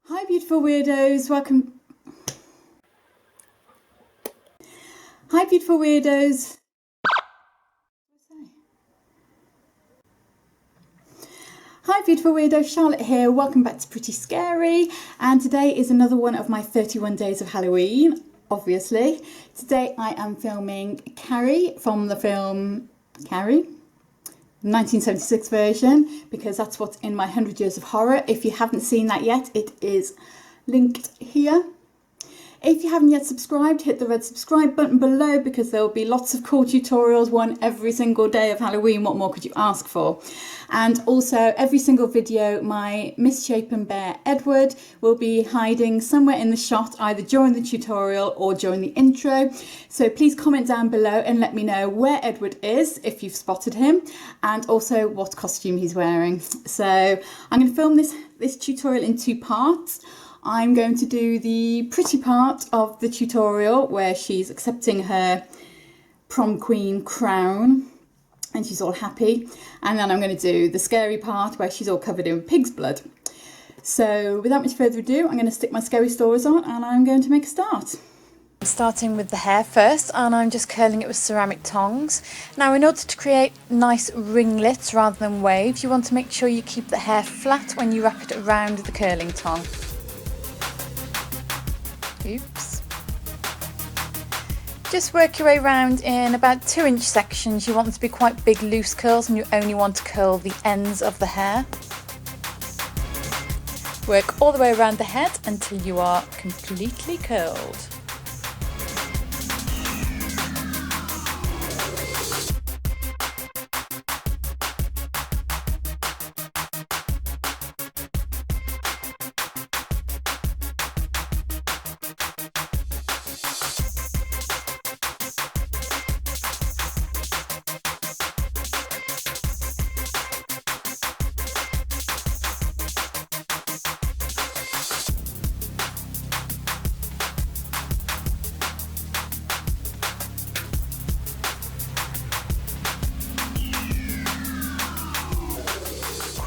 Hi beautiful weirdos, welcome. Hi beautiful weirdos. Hi beautiful weirdos, Charlotte here, welcome back to Pretty Scary, and today is another one of my 31 days of Halloween, obviously. Today I am filming Carrie from the film Carrie, 1976 version, because that's what's in my 100 Years of Horror. If you haven't seen that yet, it is linked here. If you haven't yet subscribed, hit the red subscribe button below because there will be lots of cool tutorials, one every single day of Halloween. What more could you ask for? And also every single video, my misshapen bear Edward will be hiding somewhere in the shot, either during the tutorial or during the intro. So please comment down below and let me know where Edward is, if you've spotted him, and also what costume he's wearing. So I'm going to film this tutorial in two parts. I'm going to do the pretty part of the tutorial where she's accepting her prom queen crown and she's all happy, and then I'm going to do the scary part where she's all covered in pig's blood. So without much further ado, I'm going to stick my scary stories on and I'm going to make a start. I'm starting with the hair first, and I'm just curling it with ceramic tongs. Now, in order to create nice ringlets rather than waves, you want to make sure you keep the hair flat when you wrap it around the curling tong. Oops. Just work your way around in about 2-inch sections. You want them to be quite big loose curls, and you only want to curl the ends of the hair. Work all the way around the head until you are completely curled.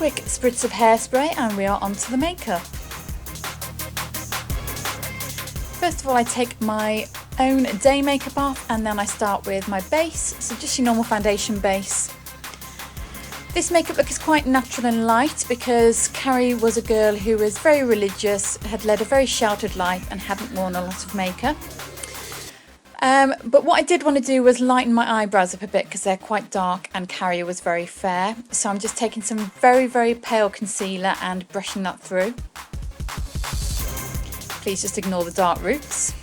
Quick spritz of hairspray and we are on to the makeup. First of all, I take my own day makeup off and then I start with my base, so just your normal foundation base. This makeup look is quite natural and light because Carrie was a girl who was very religious, had led a very sheltered life and hadn't worn a lot of makeup. But what I did want to do was lighten my eyebrows up a bit because they're quite dark and Carrie was very fair. So I'm just taking some very, very pale concealer and brushing that through. Please just ignore the dark roots.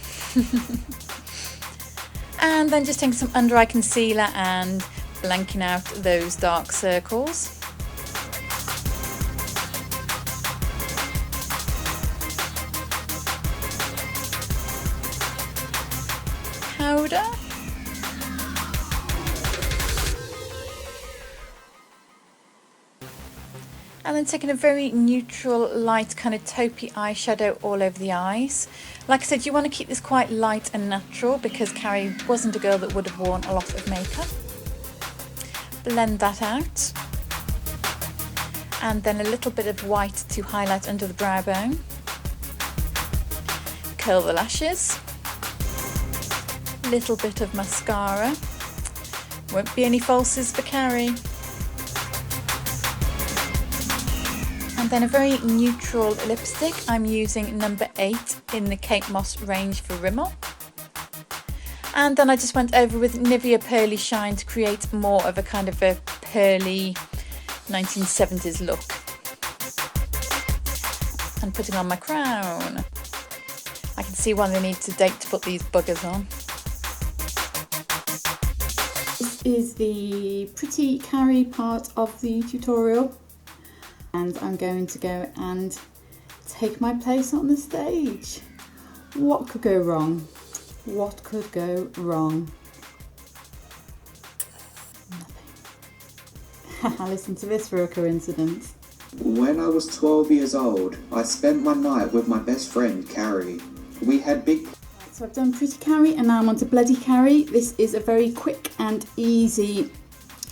And then just taking some under eye concealer and blanking out those dark circles. Powder. And then taking a very neutral, light kind of taupey eyeshadow all over the eyes. Like I said, you want to keep this quite light and natural because Carrie wasn't a girl that would have worn a lot of makeup. Blend that out. And then a little bit of white to highlight under the brow bone. Curl the lashes. Little bit of mascara. Won't be any falsies for Carrie. And then a very neutral lipstick. I'm using number 8 in the Kate Moss range for Rimmel. And then I just went over with Nivea Pearly Shine to create more of a kind of a pearly 1970s look. And putting on my crown. I can see why they need to date to put these buggers on. This is the pretty Carrie part of the tutorial. And I'm going to go and take my place on the stage. What could go wrong? What could go wrong? Nothing. Listen to this for a coincidence. When I was 12 years old, I spent my night with my best friend, Carrie. We had big... So I've done Pretty Carrie and now I'm on to Bloody Carrie. This is a very quick and easy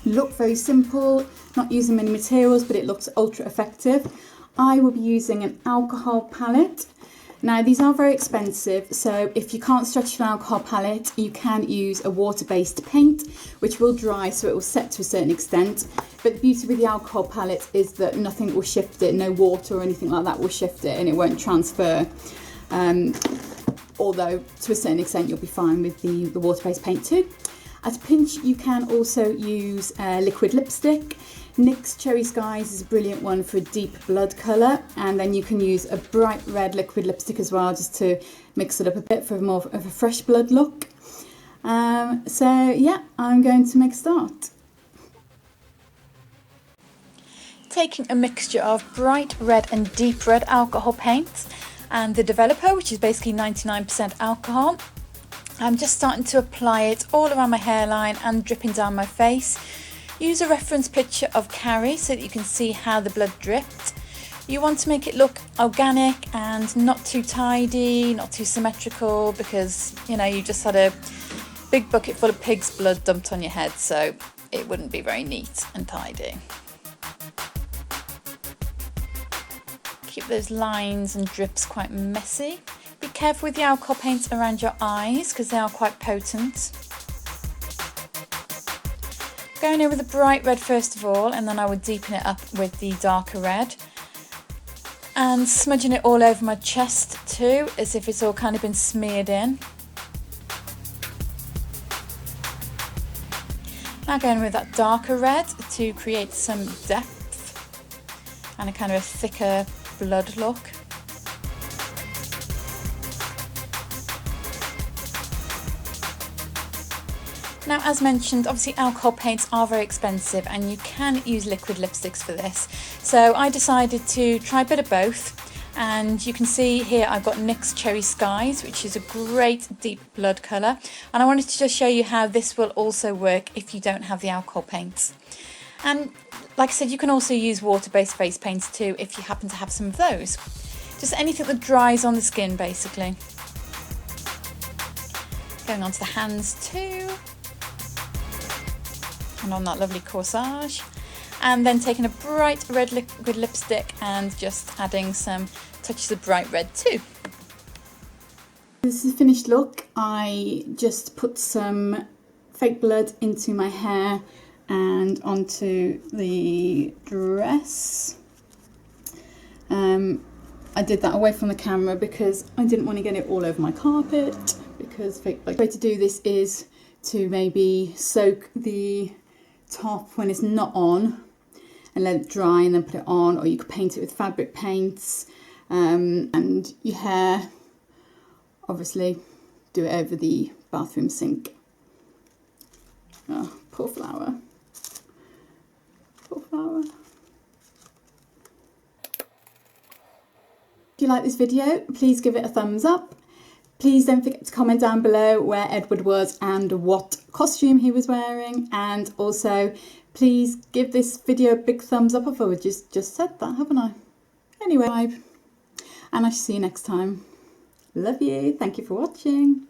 look, very simple, not using many materials, but it looks ultra effective. I will be using an alcohol palette. Now these are very expensive, so if you can't stretch an alcohol palette, you can use a water-based paint, which will dry so it will set to a certain extent. But the beauty with the alcohol palette is that nothing will shift it, no water or anything like that will shift it, and it won't transfer. Although to a certain extent you'll be fine with the water-based paint too. At a pinch you can also use liquid lipstick. NYX Cherry Skies is a brilliant one for a deep blood colour, and then you can use a bright red liquid lipstick as well, just to mix it up a bit for more of a fresh blood look. So yeah, I'm going to make a start. Taking a mixture of bright red and deep red alcohol paints and the developer, which is basically 99% alcohol. I'm just starting to apply it all around my hairline and dripping down my face. Use a reference picture of Carrie so that you can see how the blood dripped. You want to make it look organic and not too tidy, not too symmetrical, because you know you just had a big bucket full of pig's blood dumped on your head, so it wouldn't be very neat and tidy. Keep those lines and drips quite messy. Be careful with the alcohol paints around your eyes because they are quite potent. Going in with the bright red first of all, and then I would deepen it up with the darker red. And smudging it all over my chest too, as if it's all kind of been smeared in. Now going with that darker red to create some depth and a kind of a thicker blood look. Now, as mentioned, obviously alcohol paints are very expensive and you can use liquid lipsticks for this. So I decided to try a bit of both, and you can see here I've got NYX Cherry Skies, which is a great deep blood colour. And I wanted to just show you how this will also work if you don't have the alcohol paints. And like I said, you can also use water-based face paints too if you happen to have some of those. Just anything that dries on the skin basically. Going on to the hands too. And on that lovely corsage, and then taking a bright red liquid lipstick and just adding some touches of bright red too. This is a finished look. I just put some fake blood into my hair and onto the dress. I did that away from the camera because I didn't want to get it all over my carpet, because fake blood. The way to do this is to maybe soak the top when it's not on and let it dry and then put it on, or you could paint it with fabric paints, and your hair, obviously do it over the bathroom sink. Oh, poor flower, poor flower. If you like this video, please give it a thumbs up. Please don't forget to comment down below where Edward was and what costume he was wearing. And also, please give this video a big thumbs up. I've already just said that, haven't I? Anyway, and I shall see you next time. Love you. Thank you for watching.